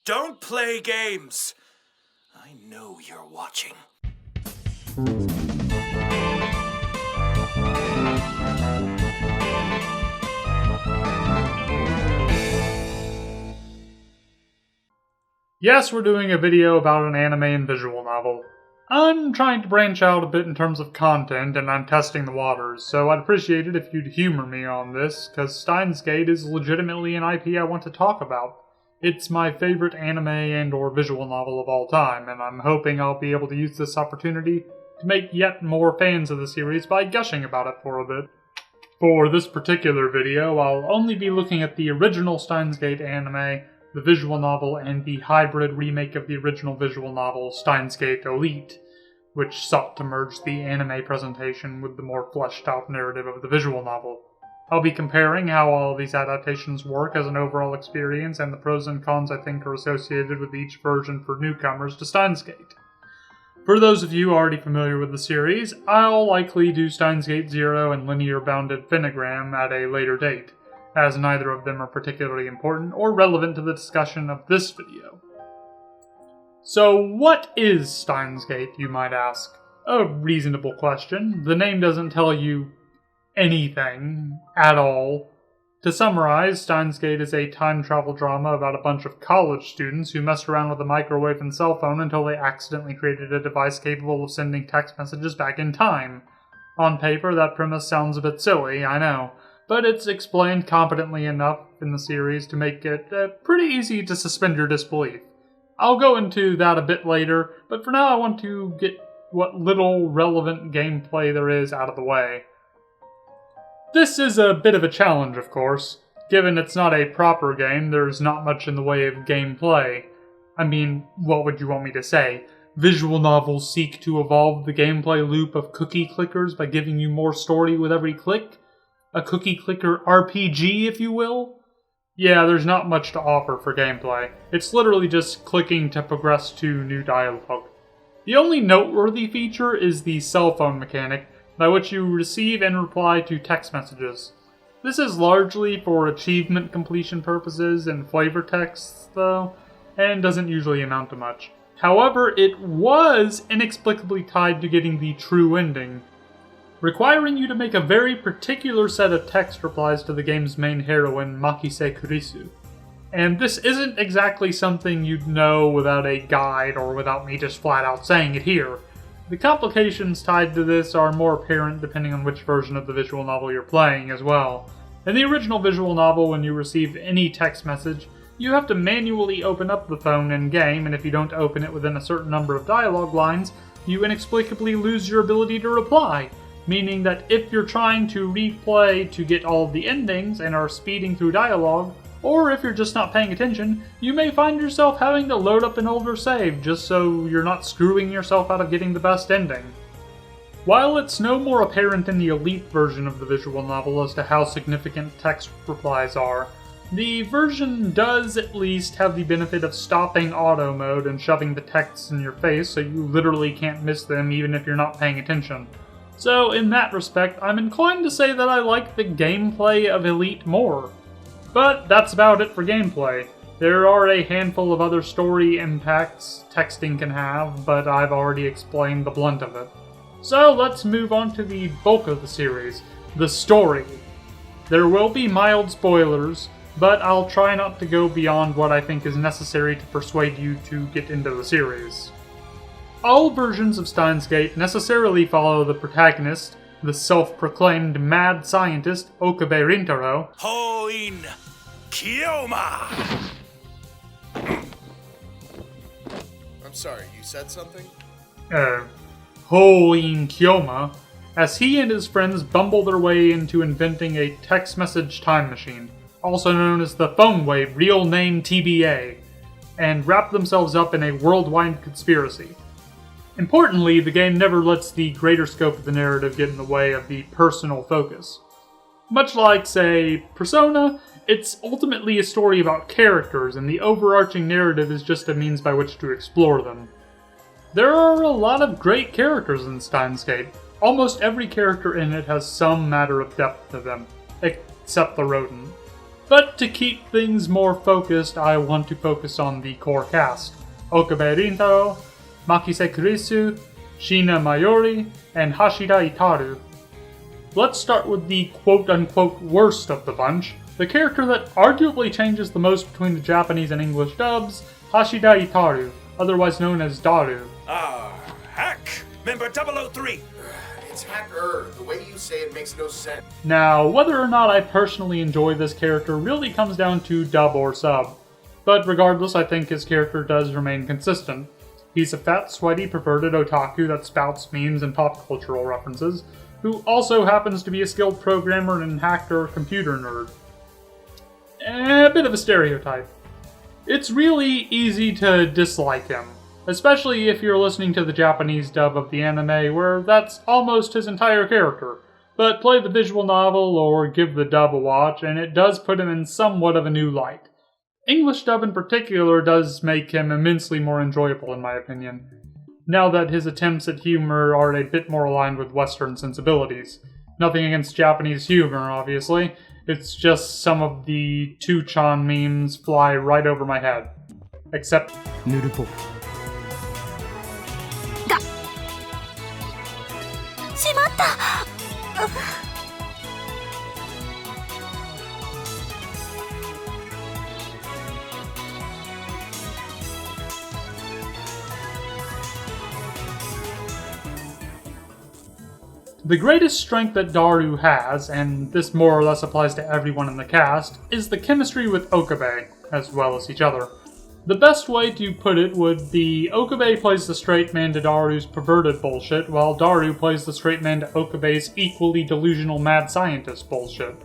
Don't play games. I know you're watching. Yes, we're doing a video about an anime and visual novel. I'm trying to branch out a bit in terms of content, and I'm testing the waters, so I'd appreciate it if you'd humor me on this, because Steins Gate is legitimately an IP I want to talk about. It's my favorite anime and or visual novel of all time, and I'm hoping I'll be able to use this opportunity to make yet more fans of the series by gushing about it for a bit. For this particular video, I'll only be looking at the original Steins Gate anime, the visual novel, and the hybrid remake of the original visual novel, Steins Gate Elite, which sought to merge the anime presentation with the more fleshed-out narrative of the visual novel. I'll be comparing how all of these adaptations work as an overall experience and the pros and cons I think are associated with each version for newcomers to Steins Gate. For those of you already familiar with the series, I'll likely do Steins Gate Zero and Linear Bounded Phonogram at a later date, as neither of them are particularly important or relevant to the discussion of this video. So what is Steins Gate, you might ask? A reasonable question. The name doesn't tell you anything at all. To summarize, Steins Gate is a time travel drama about a bunch of college students who messed around with a microwave and cell phone until they accidentally created a device capable of sending text messages back in time. On paper, that premise sounds a bit silly, I know, but it's explained competently enough in the series to make it pretty easy to suspend your disbelief. I'll go into that a bit later, but for now I want to get what little relevant gameplay there is out of the way. This is a bit of a challenge, of course. Given it's not a proper game, there's not much in the way of gameplay. I mean, what would you want me to say? Visual novels seek to evolve the gameplay loop of cookie clickers by giving you more story with every click? A cookie clicker RPG, if you will? Yeah, there's not much to offer for gameplay. It's literally just clicking to progress to new dialogue. The only noteworthy feature is the cell phone mechanic, by which you receive and reply to text messages. This is largely for achievement completion purposes and flavor texts, though, and doesn't usually amount to much. However, it was inexplicably tied to getting the true ending, requiring you to make a very particular set of text replies to the game's main heroine, Makise Kurisu. And this isn't exactly something you'd know without a guide or without me just flat out saying it here. The complications tied to this are more apparent depending on which version of the visual novel you're playing as well. In the original visual novel, when you receive any text message, you have to manually open up the phone in-game, and if you don't open it within a certain number of dialogue lines, you inexplicably lose your ability to reply, meaning that if you're trying to replay to get all of the endings and are speeding through dialogue, or if you're just not paying attention, you may find yourself having to load up an older save just so you're not screwing yourself out of getting the best ending. While it's no more apparent in the Elite version of the visual novel as to how significant text replies are, the version does at least have the benefit of stopping auto mode and shoving the texts in your face so you literally can't miss them even if you're not paying attention. So in that respect, I'm inclined to say that I like the gameplay of Elite more. But that's about it for gameplay. There are a handful of other story impacts texting can have, but I've already explained the blunt of it. So let's move on to the bulk of the series, the story. There will be mild spoilers, but I'll try not to go beyond what I think is necessary to persuade you to get into the series. All versions of Steins Gate necessarily follow the protagonist, the self-proclaimed mad scientist Okabe Rintaro. Hoin Kiyoma! I'm sorry, you said something? Hoin Kiyoma, as he and his friends bumble their way into inventing a text message time machine, also known as the Phone Wave, real name TBA, and wrap themselves up in a worldwide conspiracy. Importantly, the game never lets the greater scope of the narrative get in the way of the personal focus. Much like, say, Persona, it's ultimately a story about characters, and the overarching narrative is just a means by which to explore them. There are a lot of great characters in Steins Gate. Almost every character in it has some matter of depth to them, except the rodent. But to keep things more focused, I want to focus on the core cast. Okabe Rintaro, Makise Kurisu, Shina Mayuri, and Hashida Itaru. Let's start with the quote-unquote worst of the bunch, the character that arguably changes the most between the Japanese and English dubs, Hashida Itaru, otherwise known as Daru. Hack! Member 003! It's hacker. The way you say it makes no sense. Now, whether or not I personally enjoy this character really comes down to dub or sub, but regardless, I think his character does remain consistent. He's a fat, sweaty, perverted otaku that spouts memes and pop cultural references, who also happens to be a skilled programmer and hacker computer nerd. A bit of a stereotype. It's really easy to dislike him, especially if you're listening to the Japanese dub of the anime, where that's almost his entire character. But play the visual novel or give the dub a watch, and it does put him in somewhat of a new light. English dub in particular does make him immensely more enjoyable in my opinion, now that his attempts at humor are a bit more aligned with Western sensibilities. Nothing against Japanese humor, obviously, it's just some of the 2chan memes fly right over my head. Except... Nurupo. The greatest strength that Daru has, and this more or less applies to everyone in the cast, is the chemistry with Okabe, as well as each other. The best way to put it would be Okabe plays the straight man to Daru's perverted bullshit, while Daru plays the straight man to Okabe's equally delusional mad scientist bullshit.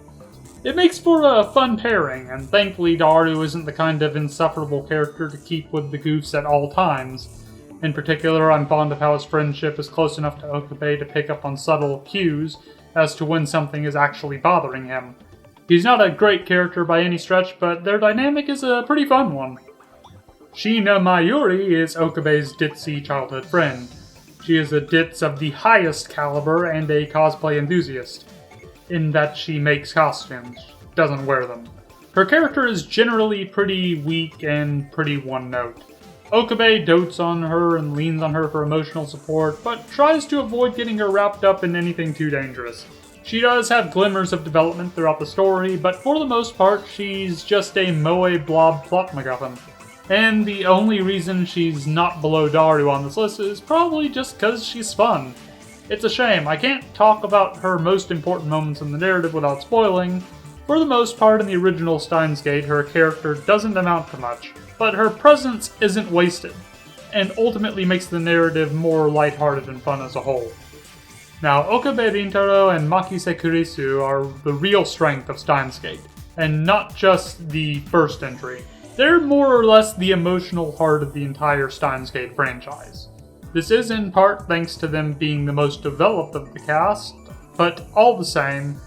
It makes for a fun pairing, and thankfully Daru isn't the kind of insufferable character to keep with the goofs at all times. In particular, I'm fond of how his friendship is close enough to Okabe to pick up on subtle cues as to when something is actually bothering him. He's not a great character by any stretch, but their dynamic is a pretty fun one. Shina Mayuri is Okabe's ditzy childhood friend. She is a ditz of the highest caliber and a cosplay enthusiast, in that she makes costumes, doesn't wear them. Her character is generally pretty weak and pretty one-note. Okabe dotes on her and leans on her for emotional support, but tries to avoid getting her wrapped up in anything too dangerous. She does have glimmers of development throughout the story, but for the most part, she's just a moe blob plot MacGuffin. And the only reason she's not below Daru on this list is probably just because she's fun. It's a shame, I can't talk about her most important moments in the narrative without spoiling. For the most part in the original Steins Gate, her character doesn't amount to much, but her presence isn't wasted, and ultimately makes the narrative more lighthearted and fun as a whole. Now, Okabe Rintaro and Makise Kurisu are the real strength of Steins Gate, and not just the first entry. They're more or less the emotional heart of the entire Steins Gate franchise. This is in part thanks to them being the most developed of the cast, but all the same,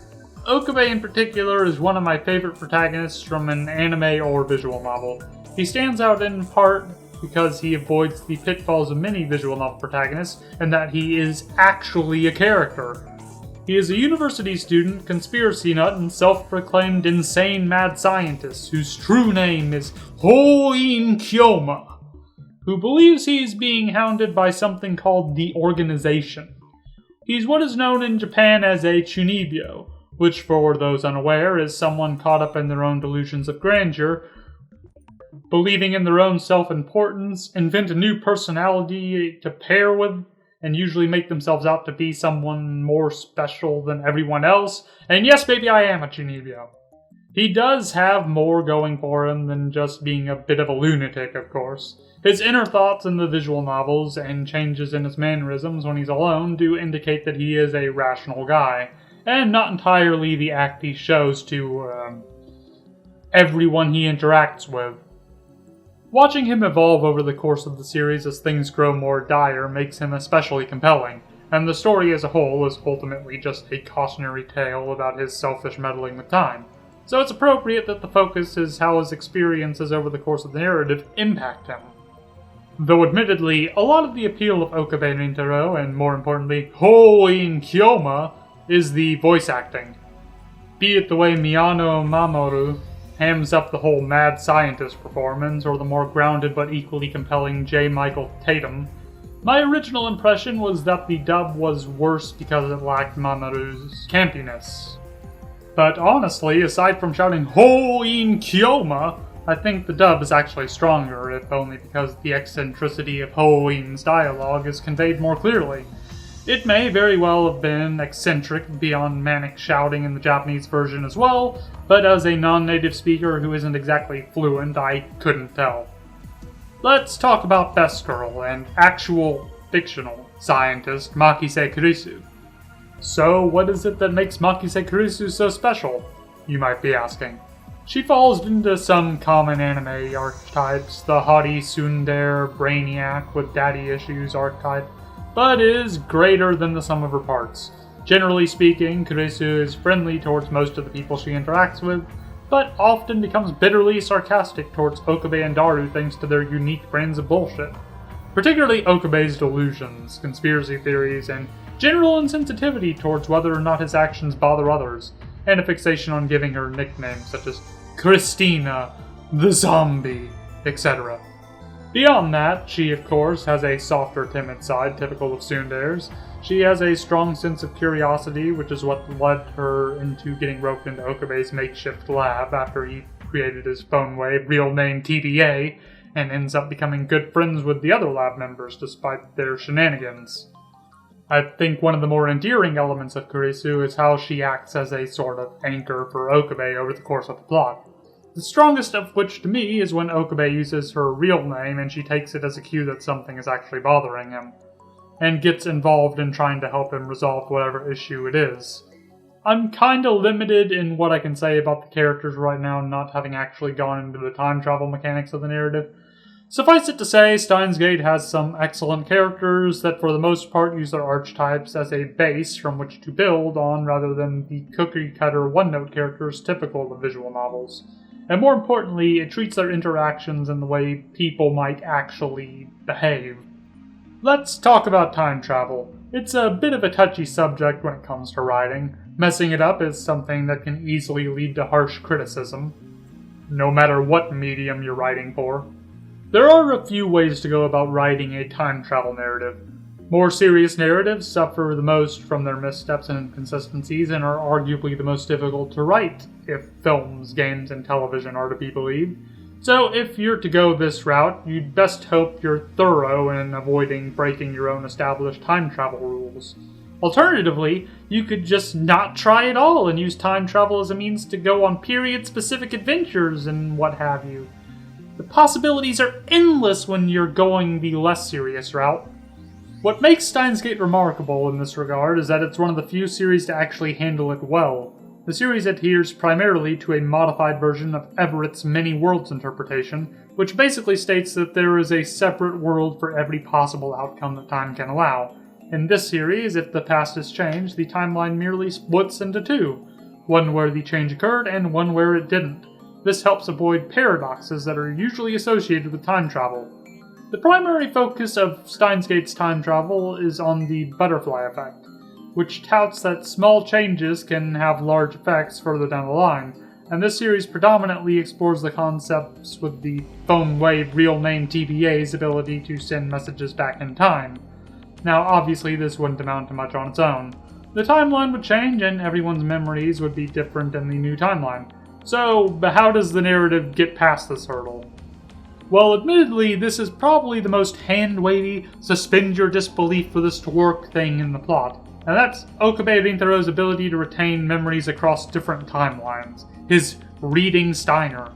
Okabe in particular is one of my favorite protagonists from an anime or visual novel. He stands out in part because he avoids the pitfalls of many visual novel protagonists, and that he is actually a character. He is a university student, conspiracy nut, and self-proclaimed insane mad scientist whose true name is Hoin Kyoma, who believes he is being hounded by something called the Organization. He's what is known in Japan as a chunibyo, which for those unaware is someone caught up in their own delusions of grandeur, believing in their own self-importance, invent a new personality to pair with, and usually make themselves out to be someone more special than everyone else. And yes, baby, I am a chunibyo. He does have more going for him than just being a bit of a lunatic, of course. His inner thoughts in the visual novels and changes in his mannerisms when he's alone do indicate that he is a rational guy, and not entirely the act he shows to everyone he interacts with. Watching him evolve over the course of the series as things grow more dire makes him especially compelling, and the story as a whole is ultimately just a cautionary tale about his selfish meddling with time. So it's appropriate that the focus is how his experiences over the course of the narrative impact him. Though admittedly, a lot of the appeal of Okabe Rintaro, and more importantly, Hoin Kyoma, is the voice acting. Be it the way Miyano Mamoru hams up the whole mad scientist performance or the more grounded but equally compelling J. Michael Tatum, my original impression was that the dub was worse because it lacked Mamoru's campiness. But honestly, aside from shouting "Ho in Kyoma," I think the dub is actually stronger, if only because the eccentricity of Ho In's dialogue is conveyed more clearly. It may very well have been eccentric beyond manic shouting in the Japanese version as well, but as a non-native speaker who isn't exactly fluent, I couldn't tell. Let's talk about Best Girl and actual fictional scientist Makise Kurisu. So, what is it that makes Makise Kurisu so special, you might be asking? She falls into some common anime archetypes, the haughty tsundere brainiac with daddy issues archetype, but is greater than the sum of her parts. Generally speaking, Kurisu is friendly towards most of the people she interacts with, but often becomes bitterly sarcastic towards Okabe and Daru thanks to their unique brands of bullshit. Particularly Okabe's delusions, conspiracy theories, and general insensitivity towards whether or not his actions bother others, and a fixation on giving her nicknames such as Christina, the Zombie, etc. Beyond that, she of course has a softer, timid side typical of tsunderes. She has a strong sense of curiosity, which is what led her into getting roped into Okabe's makeshift lab after he created his phone wave, real name TBA, and ends up becoming good friends with the other lab members despite their shenanigans. I think one of the more endearing elements of Kurisu is how she acts as a sort of anchor for Okabe over the course of the plot. The strongest of which to me is when Okabe uses her real name and she takes it as a cue that something is actually bothering him, and gets involved in trying to help him resolve whatever issue it is. I'm kinda limited in what I can say about the characters right now, not having actually gone into the time travel mechanics of the narrative. Suffice it to say, Steins Gate has some excellent characters that for the most part use their archetypes as a base from which to build on rather than the cookie-cutter one-note characters typical of visual novels. And more importantly, it treats their interactions in the way people might actually behave. Let's talk about time travel. It's a bit of a touchy subject when it comes to writing. Messing it up is something that can easily lead to harsh criticism, no matter what medium you're writing for. There are a few ways to go about writing a time travel narrative. More serious narratives suffer the most from their missteps and inconsistencies and are arguably the most difficult to write if films, games, and television are to be believed. So if you're to go this route, you'd best hope you're thorough in avoiding breaking your own established time travel rules. Alternatively, you could just not try at all and use time travel as a means to go on period-specific adventures and what have you. The possibilities are endless when you're going the less serious route. What makes Steins Gate remarkable in this regard is that it's one of the few series to actually handle it well. The series adheres primarily to a modified version of Everett's Many Worlds interpretation, which basically states that there is a separate world for every possible outcome that time can allow. In this series, if the past is changed, the timeline merely splits into two, one where the change occurred and one where it didn't. This helps avoid paradoxes that are usually associated with time travel. The primary focus of Steins Gate's time travel is on the butterfly effect, which touts that small changes can have large effects further down the line, and this series predominantly explores the concepts with the phone wave real name TBA's ability to send messages back in time. Now, obviously, this wouldn't amount to much on its own. The timeline would change, and everyone's memories would be different in the new timeline. So, how does the narrative get past this hurdle? Well, admittedly, this is probably the most hand-wavy, suspend your disbelief for this to work thing in the plot. And that's Okabe Rintaro's ability to retain memories across different timelines. His reading Steiner.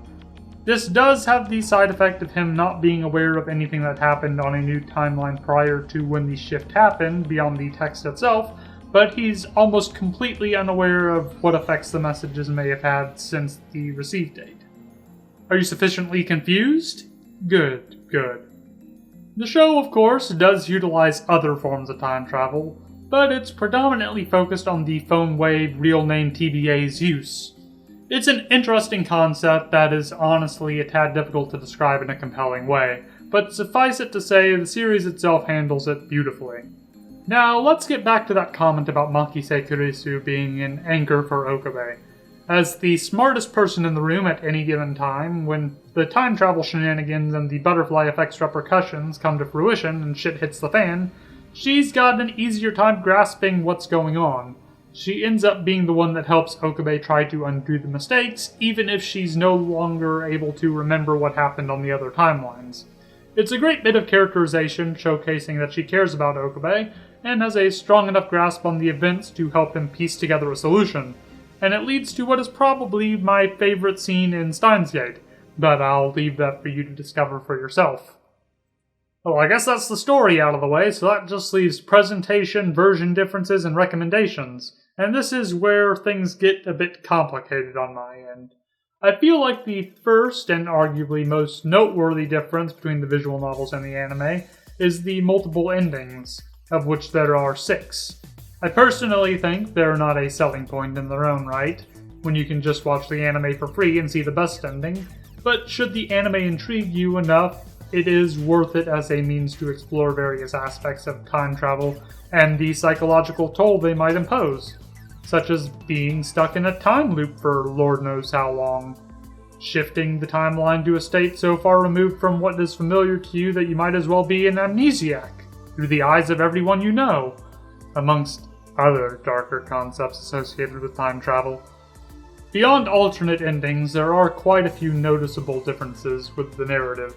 This does have the side effect of him not being aware of anything that happened on a new timeline prior to when the shift happened beyond the text itself, but he's almost completely unaware of what effects the messages may have had since the receive date. Are you sufficiently confused? Good. The show, of course, does utilize other forms of time travel, but it's predominantly focused on the phone wave real name TBA's use. It's an interesting concept that is honestly a tad difficult to describe in a compelling way, but suffice it to say the series itself handles it beautifully. Now, let's get back to that comment about Makise Kurisu being an anchor for Okabe. As the smartest person in the room at any given time, when the time travel shenanigans and the butterfly effect's repercussions come to fruition and shit hits the fan, she's got an easier time grasping what's going on. She ends up being the one that helps Okabe try to undo the mistakes, even if she's no longer able to remember what happened on the other timelines. It's a great bit of characterization, showcasing that she cares about Okabe, and has a strong enough grasp on the events to help him piece together a solution. And it leads to what is probably my favorite scene in Steins Gate, but I'll leave that for you to discover for yourself. Well, I guess that's the story out of the way, so that just leaves presentation, version differences, and recommendations. And this is where things get a bit complicated on my end. I feel like the first and arguably most noteworthy difference between the visual novels and the anime is the multiple endings, of which there are 6. I personally think they're not a selling point in their own right, when you can just watch the anime for free and see the best ending, but should the anime intrigue you enough, it is worth it as a means to explore various aspects of time travel and the psychological toll they might impose, such as being stuck in a time loop for Lord knows how long, shifting the timeline to a state so far removed from what is familiar to you that you might as well be an amnesiac, through the eyes of everyone you know, amongst other darker concepts associated with time travel. Beyond alternate endings, there are quite a few noticeable differences with the narrative.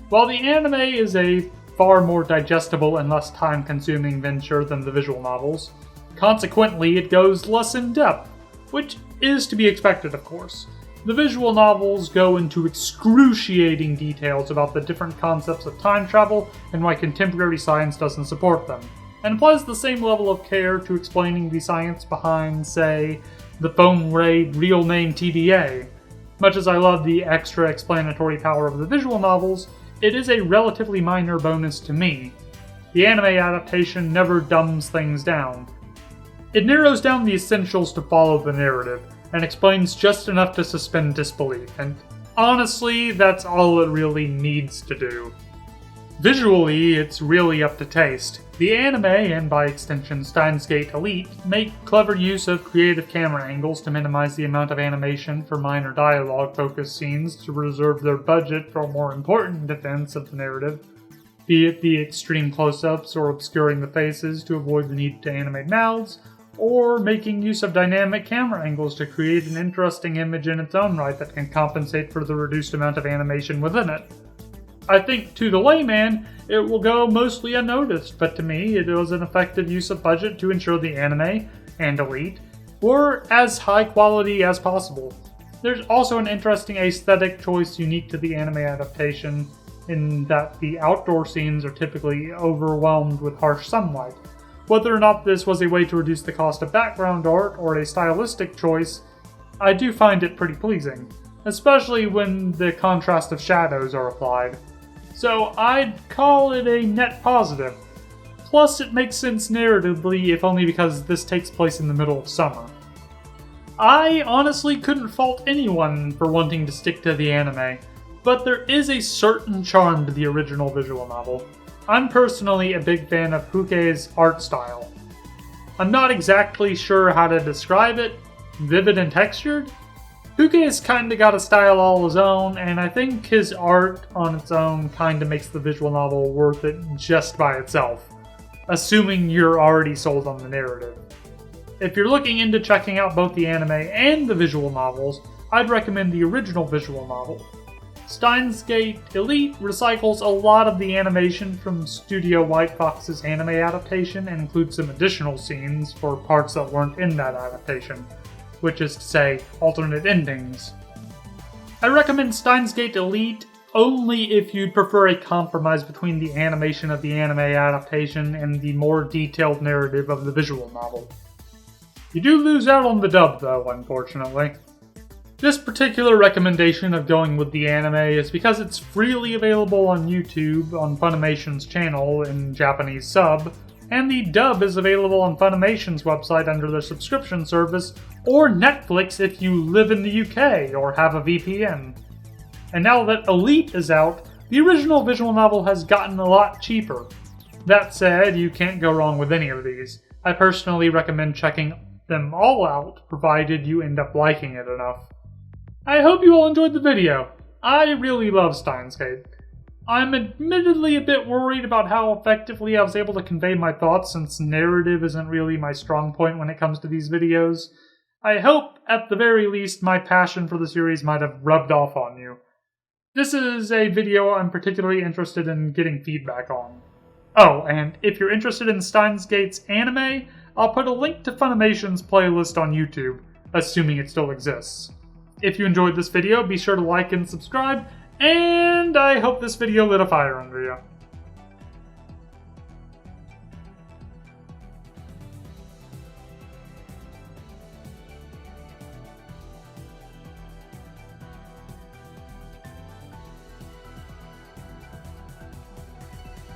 While the anime is a far more digestible and less time-consuming venture than the visual novels, consequently it goes less in-depth, which is to be expected, of course. The visual novels go into excruciating details about the different concepts of time travel and why contemporary science doesn't support them, and applies the same level of care to explaining the science behind, say, the foam ray real name TBA. Much as I love the extra explanatory power of the visual novels, it is a relatively minor bonus to me. The anime adaptation never dumbs things down. It narrows down the essentials to follow the narrative, and explains just enough to suspend disbelief, and honestly, that's all it really needs to do. Visually, it's really up to taste. The anime, and by extension Steins Gate Elite, make clever use of creative camera angles to minimize the amount of animation for minor dialogue-focused scenes to reserve their budget for more important events of the narrative, be it the extreme close-ups or obscuring the faces to avoid the need to animate mouths, or making use of dynamic camera angles to create an interesting image in its own right that can compensate for the reduced amount of animation within it. I think to the layman, it will go mostly unnoticed, but to me, it was an effective use of budget to ensure the anime, and Elite, were as high quality as possible. There's also an interesting aesthetic choice unique to the anime adaptation, in that the outdoor scenes are typically overwhelmed with harsh sunlight. Whether or not this was a way to reduce the cost of background art or a stylistic choice, I do find it pretty pleasing, especially when the contrast of shadows are applied. So I'd call it a net positive. Plus it makes sense narratively, if only because this takes place in the middle of summer. I honestly couldn't fault anyone for wanting to stick to the anime, but there is a certain charm to the original visual novel. I'm personally a big fan of Huke's art style. I'm not exactly sure how to describe it. Vivid and textured? Huke has kinda got a style all his own, and I think his art on its own kinda makes the visual novel worth it just by itself, assuming you're already sold on the narrative. If you're looking into checking out both the anime and the visual novels, I'd recommend the original visual novel. Steins Gate Elite recycles a lot of the animation from Studio White Fox's anime adaptation and includes some additional scenes for parts that weren't in that adaptation, which is to say, alternate endings. I recommend Steins Gate Elite only if you'd prefer a compromise between the animation of the anime adaptation and the more detailed narrative of the visual novel. You do lose out on the dub though, unfortunately. This particular recommendation of going with the anime is because it's freely available on YouTube on Funimation's channel in Japanese sub, and the dub is available on Funimation's website under their subscription service, or Netflix if you live in the UK or have a VPN. And now that Elite is out, the original visual novel has gotten a lot cheaper. That said, you can't go wrong with any of these. I personally recommend checking them all out, provided you end up liking it enough. I hope you all enjoyed the video. I really love Steins Gate. I'm admittedly a bit worried about how effectively I was able to convey my thoughts, since narrative isn't really my strong point when it comes to these videos. I hope, at the very least, my passion for the series might have rubbed off on you. This is a video I'm particularly interested in getting feedback on. Oh, and if you're interested in Steins Gate's anime, I'll put a link to Funimation's playlist on YouTube, assuming it still exists. If you enjoyed this video, be sure to like and subscribe, and I hope this video lit a fire under you.